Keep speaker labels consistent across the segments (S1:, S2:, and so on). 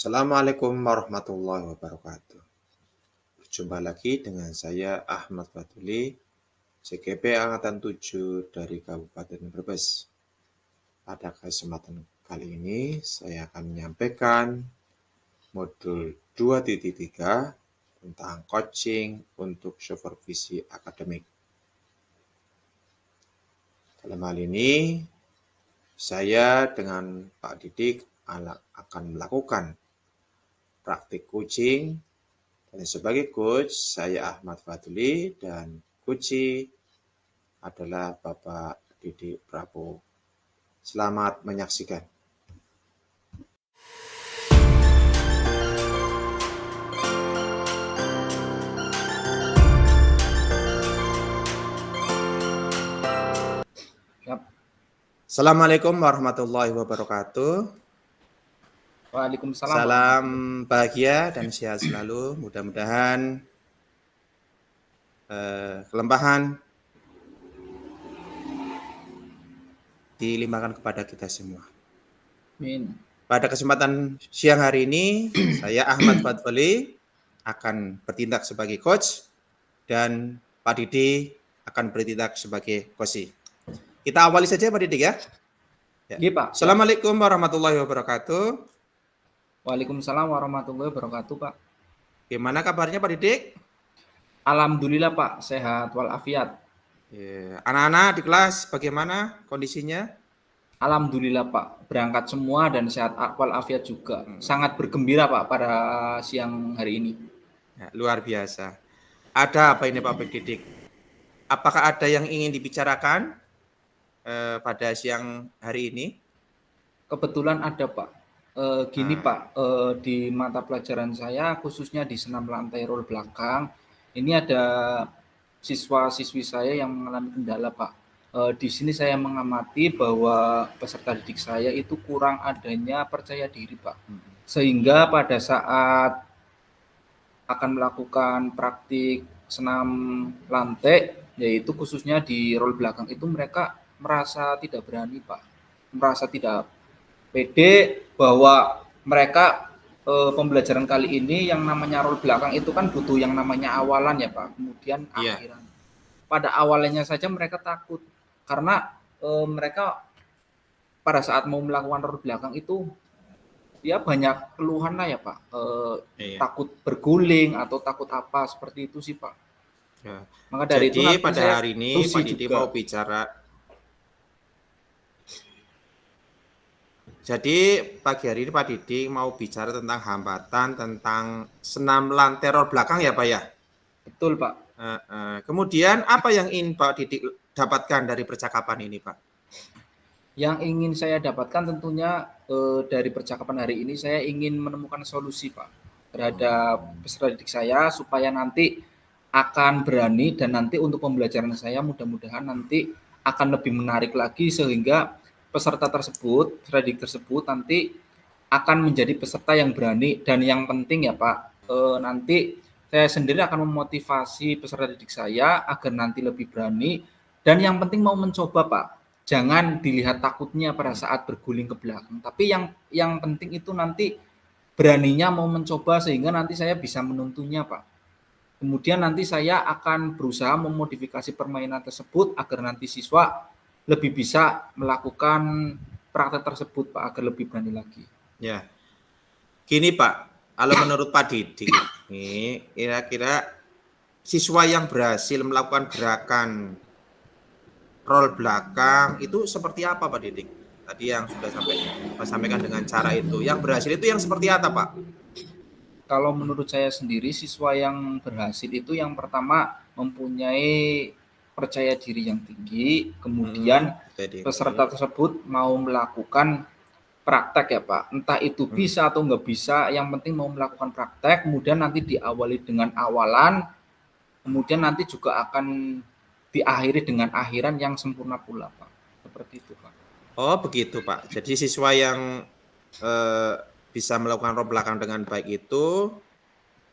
S1: Assalamualaikum warahmatullahi wabarakatuh. Berjumpa lagi dengan saya Ahmad Fatuli, CGP Angkatan 7 dari Kabupaten Brebes. Pada kesempatan kali ini saya akan menyampaikan modul 2.3 tentang coaching untuk supervisi akademik. Dalam hal ini, saya dengan Pak Didik akan melakukan praktik coaching. Dan sebagai coach, saya Ahmad Fadli dan coach adalah Bapak Didik Prabowo. Selamat menyaksikan. Assalamualaikum warahmatullahi wabarakatuh.
S2: Waalaikumsalam.
S1: Salam bahagia dan sehat selalu. Mudah-mudahan kelimpahan dilimpahkan kepada kita semua.
S2: Amin.
S1: Pada kesempatan siang hari ini, saya Ahmad Fadli akan bertindak sebagai coach dan Pak Didi akan bertindak sebagai coach. Kita awali saja Pak Didik ya.
S2: Iya, Pak.
S1: Assalamualaikum warahmatullahi wabarakatuh.
S2: Waalaikumsalam warahmatullahi wabarakatuh, Pak.
S1: Gimana kabarnya Pak Didik?
S2: Alhamdulillah, Pak. Sehat walafiat.
S1: Anak-anak di kelas bagaimana kondisinya?
S2: Alhamdulillah, Pak. Berangkat semua dan sehat walafiat juga. Sangat bergembira, Pak, pada siang hari ini.
S1: Ya, luar biasa. Ada apa ini Pak Didik? Apakah ada yang ingin dibicarakan pada siang hari ini?
S2: Kebetulan ada, Pak. Pak, di mata pelajaran saya, khususnya di senam lantai roll belakang, ini ada siswa-siswi saya yang mengalami kendala, Pak. Di sini saya mengamati bahwa peserta didik saya itu kurang adanya percaya diri, Pak. Sehingga pada saat akan melakukan praktik senam lantai, yaitu khususnya di roll belakang itu mereka merasa tidak berani, Pak. Merasa tidak pede bahwa mereka pembelajaran kali ini yang namanya roll belakang itu kan butuh yang namanya awalan ya, Pak. Kemudian akhiran. Pada awalnya saja mereka takut karena mereka pada saat mau melakukan roll belakang itu ya banyak keluhan lah ya, Pak. Takut berguling atau takut apa seperti itu sih, Pak.
S1: Ya.
S2: Maka dari
S1: Jadi
S2: itu
S1: pada hari ini Pak Didi mau bicara. Jadi pagi hari ini Pak Didi mau bicara tentang hambatan, tentang senam lantai roll belakang ya Pak ya?
S2: Betul Pak.
S1: Kemudian apa yang ingin Pak Didi dapatkan dari percakapan ini Pak?
S2: Yang ingin saya dapatkan tentunya dari percakapan hari ini saya ingin menemukan solusi Pak terhadap peserta didik saya supaya nanti akan berani dan nanti untuk pembelajaran saya mudah-mudahan nanti akan lebih menarik lagi sehingga peserta tersebut, peserta didik tersebut nanti akan menjadi peserta yang berani dan yang penting ya Pak nanti saya sendiri akan memotivasi peserta didik saya agar nanti lebih berani dan yang penting mau mencoba Pak. Jangan dilihat takutnya pada saat berguling ke belakang, tapi yang penting itu nanti beraninya mau mencoba sehingga nanti saya bisa menuntunnya, Pak. Kemudian nanti saya akan berusaha memodifikasi permainan tersebut agar nanti siswa lebih bisa melakukan praktek tersebut, Pak, agar lebih berani lagi.
S1: Ya, gini Pak, kalau menurut Pak Didik, ini kira-kira siswa yang berhasil melakukan gerakan roll belakang itu seperti apa Pak Didik? Tadi yang sudah sampaikan dengan cara itu. Yang berhasil itu yang seperti apa Pak?
S2: Kalau menurut saya sendiri siswa yang berhasil itu yang pertama mempunyai percaya diri yang tinggi, kemudian peserta tersebut mau melakukan praktek ya Pak. Entah itu bisa atau nggak bisa, yang penting mau melakukan praktek, kemudian nanti diawali dengan awalan, kemudian nanti juga akan diakhiri dengan akhiran yang sempurna pula Pak. Seperti itu Pak.
S1: Oh begitu Pak. Jadi siswa yang bisa melakukan roll belakang dengan baik itu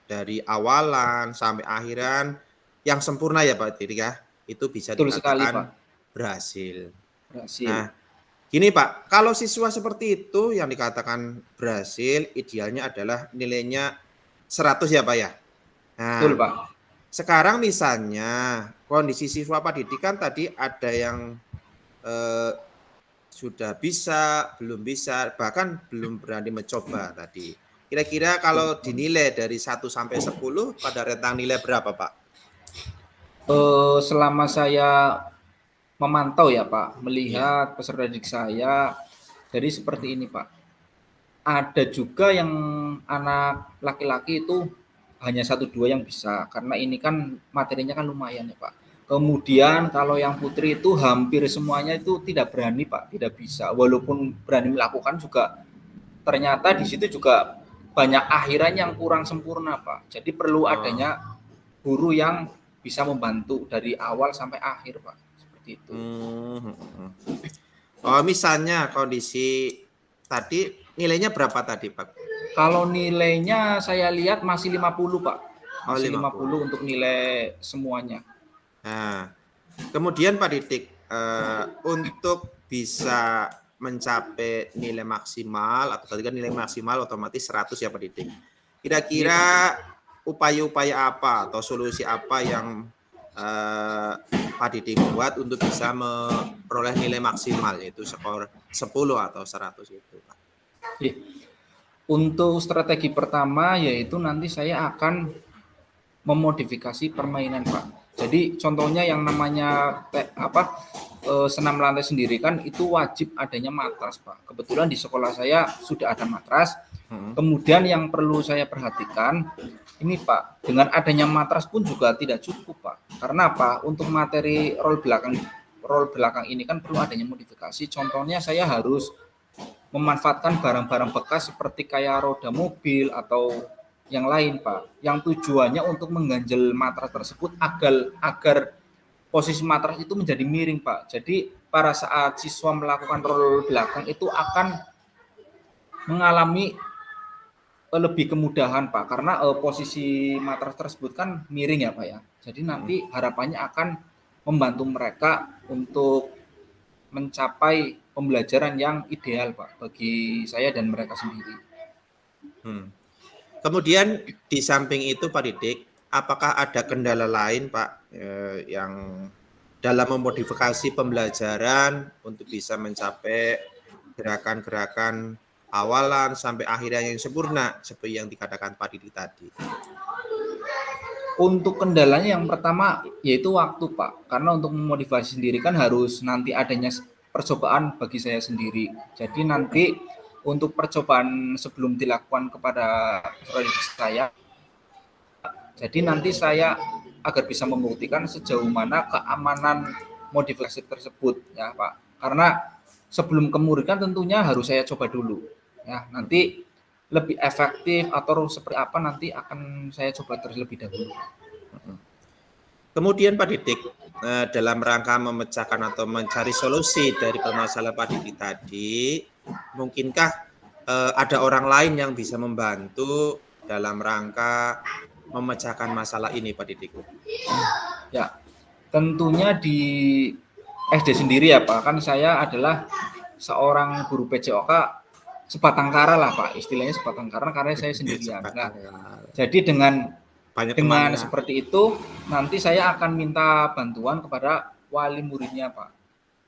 S1: dari awalan sampai akhiran yang sempurna ya Pak Didik ya. Itu bisa dikatakan berhasil. Nah, Gini Pak, kalau siswa seperti itu yang dikatakan berhasil, idealnya adalah nilainya 100 ya Pak ya?
S2: Betul,
S1: Nah,
S2: Pak.
S1: sekarang misalnya kondisi siswa Pak Didi kan tadi ada yang eh, sudah bisa, belum bisa, bahkan belum berani mencoba tadi. Kira-kira kalau dinilai dari 1 sampai 10 pada rentang nilai berapa Pak?
S2: Selama saya memantau ya Pak,
S1: Iya.
S2: melihat peserta didik saya, jadi seperti ini Pak. Ada juga yang anak laki-laki itu hanya 1 2 yang bisa, karena ini kan materinya kan lumayan ya Pak. Kemudian kalau yang putri itu hampir semuanya itu tidak berani Pak, tidak bisa. Walaupun berani melakukan juga ternyata di situ juga banyak akhiran yang kurang sempurna Pak. Jadi perlu
S1: Oh.
S2: adanya guru yang bisa membantu dari awal sampai akhir Pak. Seperti itu.
S1: Oh, misalnya kondisi tadi nilainya berapa tadi, Pak?
S2: Kalau nilainya saya lihat masih 50 Pak.
S1: Oh,
S2: Masih
S1: 50.
S2: 50 untuk nilai semuanya.
S1: Nah, kemudian Pak Didik, untuk bisa mencapai nilai maksimal atau tadi kan nilai maksimal otomatis 100 ya Pak Didik.
S2: Iya Pak.
S1: Kira-kira upaya-upaya apa atau solusi apa yang Pak Didik buat untuk bisa memperoleh nilai maksimal yaitu skor 10 atau 100 itu, Pak?
S2: Iya. Untuk strategi pertama yaitu nanti saya akan memodifikasi permainan Pak. Jadi contohnya yang namanya senam lantai sendiri kan itu wajib adanya matras Pak. Kebetulan di sekolah saya sudah ada matras. Kemudian yang perlu saya perhatikan ini Pak, dengan adanya matras pun juga tidak cukup Pak. Karena apa? Untuk materi roll belakang ini kan perlu adanya modifikasi. Contohnya saya harus memanfaatkan barang-barang bekas seperti kayak roda mobil atau yang lain Pak, yang tujuannya untuk mengganjel matras tersebut agar posisi matras itu menjadi miring Pak. Jadi pada saat siswa melakukan roll belakang itu akan mengalami lebih kemudahan Pak, karena posisi matras tersebut kan miring ya Pak ya. Jadi nanti harapannya akan membantu mereka untuk mencapai pembelajaran yang ideal Pak bagi saya dan mereka sendiri.
S1: Kemudian di samping itu Pak Didik, apakah ada kendala lain Pak yang dalam memodifikasi pembelajaran untuk bisa mencapai gerakan-gerakan awalan sampai akhirnya yang sempurna seperti yang dikatakan Pak Didik tadi?
S2: Untuk kendalanya yang pertama yaitu waktu Pak, karena untuk memotivasi sendiri kan harus nanti adanya percobaan bagi saya sendiri. Jadi nanti untuk percobaan sebelum dilakukan kepada proyek saya, jadi nanti saya agar bisa membuktikan sejauh mana keamanan modifikasi tersebut ya Pak. Karena sebelum kemurikan tentunya harus saya coba dulu. Ya, nanti lebih efektif atau seperti apa nanti akan saya coba terlebih dahulu.
S1: Kemudian Pak Didik, dalam rangka memecahkan atau mencari solusi dari permasalahan Pak Didik tadi, mungkinkah ada orang lain yang bisa membantu dalam rangka memecahkan masalah ini Pak Didik?
S2: Ya, tentunya di SD sendiri ya Pak, kan saya adalah seorang guru PJOK sebatang kara lah Pak, istilahnya sebatang kara karena saya sendirian. Nah, jadi dengan seperti itu nanti saya akan minta bantuan kepada wali muridnya Pak.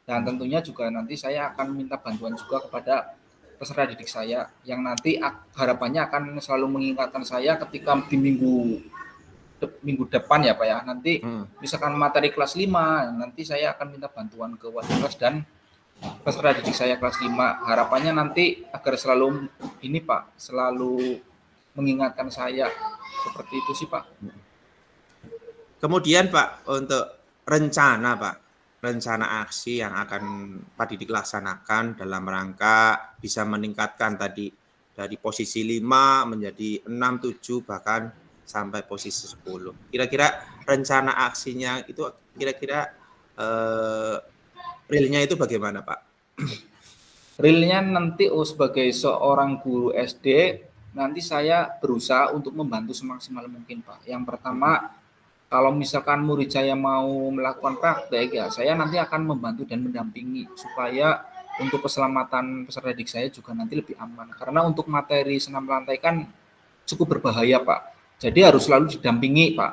S2: Dan tentunya juga nanti saya akan minta bantuan juga kepada peserta didik saya yang nanti harapannya akan selalu mengingatkan saya ketika di minggu depan ya Pak ya. Nanti misalkan materi kelas 5, nanti saya akan minta bantuan ke wali kelas dan peserta didik saya kelas 5. Harapannya nanti agar selalu ini Pak, selalu mengingatkan saya. Seperti itu sih Pak.
S1: Kemudian Pak, untuk rencana Pak, rencana aksi yang akan Pak Didik laksanakan dalam rangka bisa meningkatkan tadi dari posisi 5 menjadi 6, 7 bahkan sampai posisi 10. Kira-kira rencana aksinya itu kira-kira realnya itu bagaimana Pak?
S2: Realnya nanti sebagai seorang guru SD nanti saya berusaha untuk membantu semaksimal mungkin Pak. Yang pertama, kalau misalkan murid saya mau melakukan praktek ya saya nanti akan membantu dan mendampingi supaya untuk keselamatan peserta didik saya juga nanti lebih aman. Karena untuk materi senam lantai kan cukup berbahaya, Pak. Jadi harus selalu didampingi, Pak.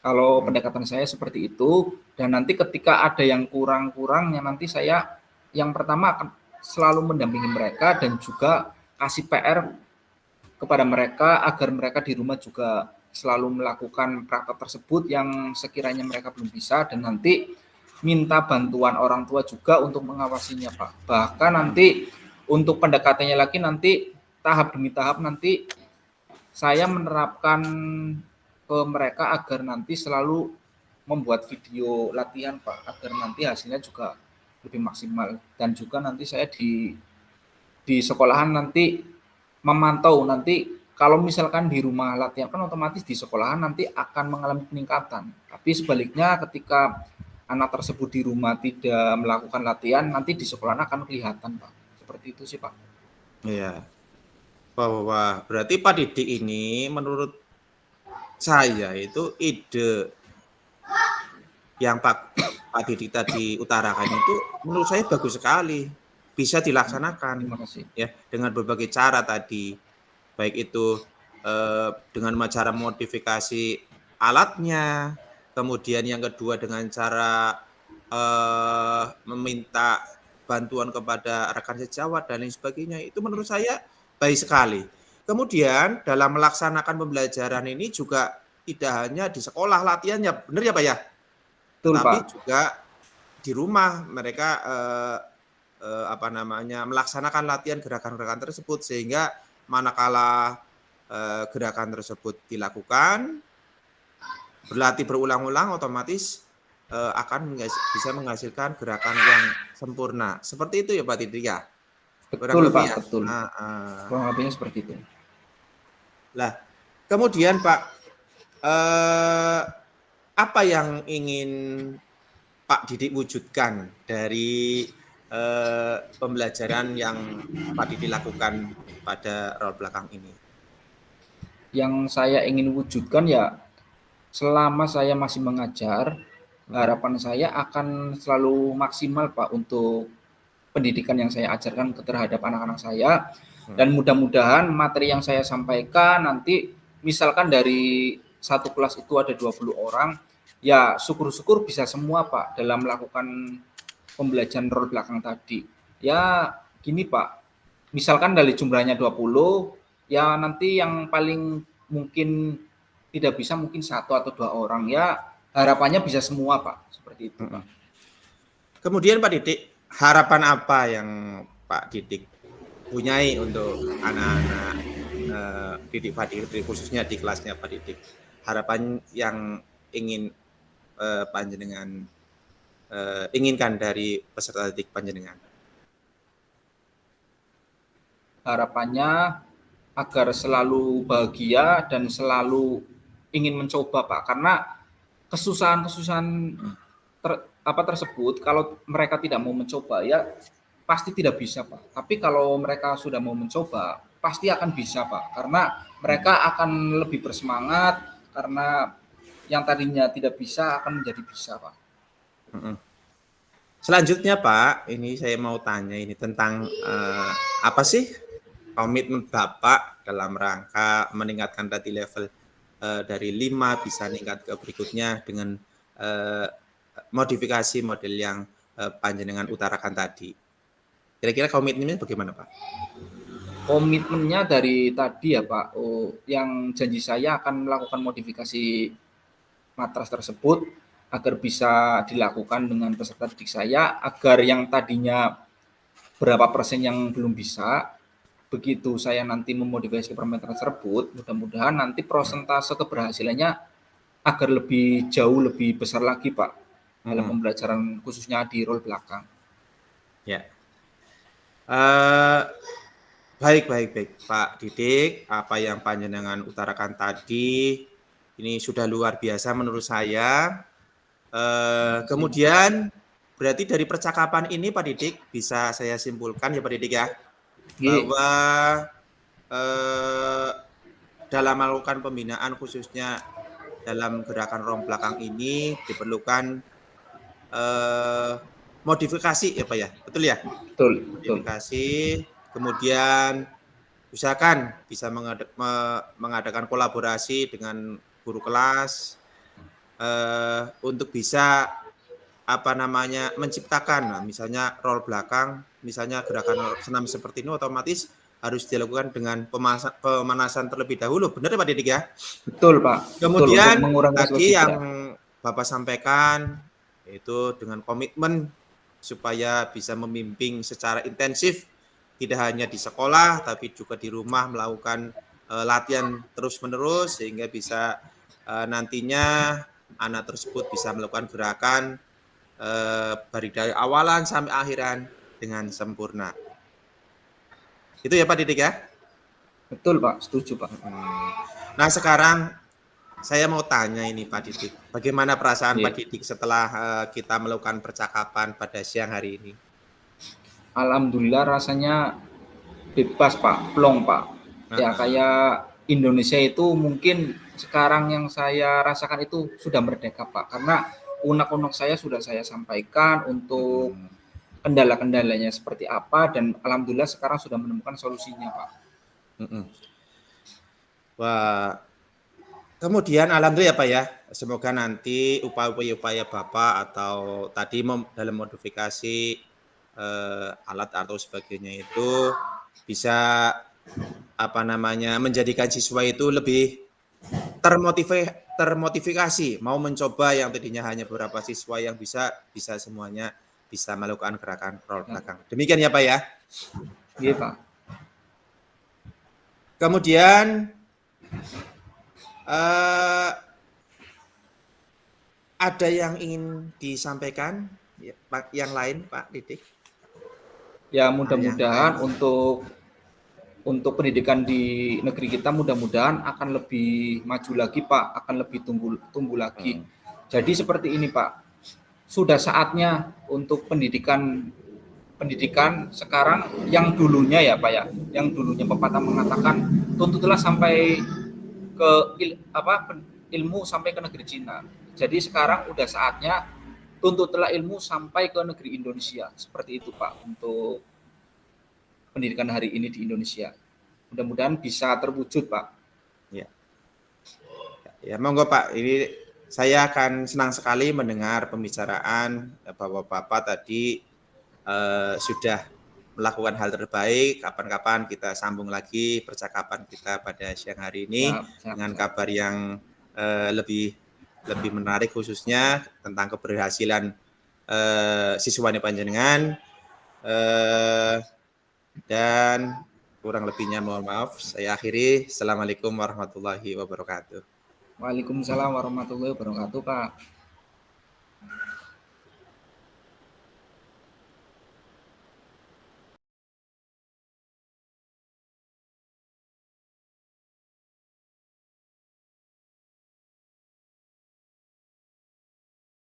S2: Kalau pendekatan saya seperti itu, dan nanti ketika ada yang kurang-kurang, yang nanti saya yang pertama akan selalu mendampingi mereka dan juga kasih PR kepada mereka agar mereka di rumah juga selalu melakukan praktek tersebut yang sekiranya mereka belum bisa, dan nanti minta bantuan orang tua juga untuk mengawasinya, Pak. Bahkan nanti untuk pendekatannya lagi nanti tahap demi tahap nanti saya menerapkan ke mereka agar nanti selalu membuat video latihan, Pak, agar nanti hasilnya juga lebih maksimal. Dan juga nanti saya di sekolahan nanti memantau nanti kalau misalkan di rumah latihan kan otomatis di sekolahan nanti akan mengalami peningkatan. Tapi sebaliknya ketika anak tersebut di rumah tidak melakukan latihan, nanti di sekolahan akan kelihatan, Pak. Seperti itu sih, Pak.
S1: Iya. Wah, berarti Pak Didik ini menurut saya itu ide yang Pak Didik tadi utarakan itu menurut saya bagus sekali. Bisa dilaksanakan
S2: Terima kasih.
S1: ya dengan berbagai cara tadi. Baik itu dengan cara modifikasi alatnya, kemudian yang kedua dengan cara meminta bantuan kepada rekan sejawat dan lain sebagainya. Itu menurut saya baik sekali. Kemudian dalam melaksanakan pembelajaran ini juga tidak hanya di sekolah latihannya, benar ya Pak ya?
S2: Betul,
S1: Tetapi
S2: Pak.
S1: juga di rumah mereka melaksanakan latihan gerakan-gerakan tersebut sehingga manakala gerakan tersebut dilakukan, berlatih berulang-ulang otomatis akan bisa menghasilkan gerakan yang sempurna. Seperti itu ya Pak Didik ya? Kurang
S2: Betul,
S1: lebih
S2: Pak,
S1: ya?
S2: betul. Kurang lebihnya seperti itu.
S1: Lah, kemudian Pak, apa yang ingin Pak Didik wujudkan dari pembelajaran yang Pak Didik lakukan pada role belakang ini?
S2: Yang saya ingin wujudkan ya selama saya masih mengajar, harapan saya akan selalu maksimal, Pak, untuk pendidikan yang saya ajarkan terhadap anak-anak saya. Dan mudah-mudahan materi yang saya sampaikan nanti misalkan dari satu kelas itu ada 20 orang, ya syukur-syukur bisa semua, Pak, dalam melakukan pembelajaran role belakang tadi. Ya gini, Pak, misalkan dari jumlahnya 20, ya nanti yang paling mungkin tidak bisa mungkin 1 atau 2 orang, ya harapannya bisa semua, Pak, seperti itu, Pak.
S1: Kemudian Pak Didik, harapan apa yang Pak Didik punyai untuk anak-anak didik Pak Didik, khususnya di kelasnya Pak Didik? Harapan yang ingin panjenengan inginkan dari peserta didik panjenengan?
S2: Harapannya agar selalu bahagia dan selalu ingin mencoba, Pak, karena kesusahan-kesusahan tersebut kalau mereka tidak mau mencoba ya pasti tidak bisa, Pak. Tapi kalau mereka sudah mau mencoba pasti akan bisa, Pak, karena mereka akan lebih bersemangat karena yang tadinya tidak bisa akan menjadi bisa, Pak.
S1: Selanjutnya Pak, ini saya mau tanya ini tentang apa sih komitmen Bapak dalam rangka meningkatkan tadi level dari 5 bisa meningkat ke berikutnya dengan modifikasi model yang panjenengan utarakan tadi. Kira-kira komitmennya bagaimana Pak?
S2: Komitmennya dari tadi ya Pak, yang janji saya akan melakukan modifikasi matras tersebut agar bisa dilakukan dengan peserta didik saya, agar yang tadinya berapa persen yang belum bisa, begitu saya nanti memodifikasi matras tersebut, mudah-mudahan nanti persentase keberhasilannya agar lebih jauh lebih besar lagi, Pak, dalam pembelajaran khususnya di role belakang.
S1: Ya. Baik Pak Didik, apa yang panjenengan utarakan tadi ini sudah luar biasa menurut saya. Kemudian berarti dari percakapan ini Pak Didik bisa saya simpulkan ya Pak Didik ya, bahwa dalam melakukan pembinaan khususnya dalam gerakan role belakang ini diperlukan modifikasi ya Pak ya, betul ya?
S2: Betul, betul.
S1: Modifikasi, kemudian usahakan bisa mengadakan kolaborasi dengan guru kelas untuk bisa menciptakan, misalnya role belakang, misalnya gerakan senam seperti ini otomatis harus dilakukan dengan pemanasan terlebih dahulu, benar ya Pak Didik ya?
S2: Betul, Pak. Betul, untuk
S1: Kemudian
S2: mengurangi resiko
S1: tadi yang
S2: cedera.
S1: Bapak sampaikan yaitu dengan komitmen supaya bisa membimbing secara intensif, tidak hanya di sekolah tapi juga di rumah melakukan latihan terus-menerus sehingga bisa nantinya anak tersebut bisa melakukan gerakan dari awalan sampai akhiran dengan sempurna. Itu ya Pak Didik ya?
S2: Betul, Pak. Setuju, Pak.
S1: Nah sekarang saya mau tanya ini Pak Didik, bagaimana perasaan
S2: Iya.
S1: Pak Didik setelah kita melakukan percakapan pada siang hari ini?
S2: Alhamdulillah rasanya bebas, Pak. Plong, Pak. Ya kayak Indonesia itu mungkin sekarang yang saya rasakan itu sudah merdeka, Pak. Karena unek-unek saya sudah saya sampaikan untuk kendala-kendalanya seperti apa, dan alhamdulillah sekarang sudah menemukan solusinya, Pak.
S1: Wah, kemudian alhamdulillah ya Pak ya, semoga nanti upaya-upaya Bapak atau tadi dalam modifikasi alat atau sebagainya itu bisa menjadikan siswa itu lebih termotivasi mau mencoba yang tadinya hanya beberapa siswa yang bisa semuanya bisa melakukan gerakan roll belakang. Demikian ya Pak ya.
S2: Iya, Pak.
S1: Kemudian ada yang ingin disampaikan yang lain Pak Didik?
S2: Ya mudah-mudahan untuk pendidikan di negeri kita mudah-mudahan akan lebih maju lagi, Pak, akan lebih tumbuh lagi. Jadi seperti ini, Pak. Sudah saatnya untuk pendidikan sekarang yang dulunya ya, Pak ya, yang dulunya pepatah mengatakan tuntutlah sampai ke ilmu sampai ke negeri Cina. Jadi sekarang udah saatnya tuntutlah ilmu sampai ke negeri Indonesia. Seperti itu, Pak, untuk pendidikan hari ini di Indonesia. Mudah-mudahan bisa terwujud, Pak.
S1: Ya. Ya, monggo Pak. Ini saya akan senang sekali mendengar pembicaraan Bapak-bapak tadi sudah melakukan hal terbaik. Kapan-kapan kita sambung lagi percakapan kita pada siang hari ini dengan kabar yang lebih menarik, khususnya tentang keberhasilan siswanya panjenengan. Dan kurang lebihnya mohon maaf. Saya akhiri. Assalamualaikum warahmatullahi wabarakatuh.
S2: Waalaikumsalam warahmatullahi wabarakatuh, Pak.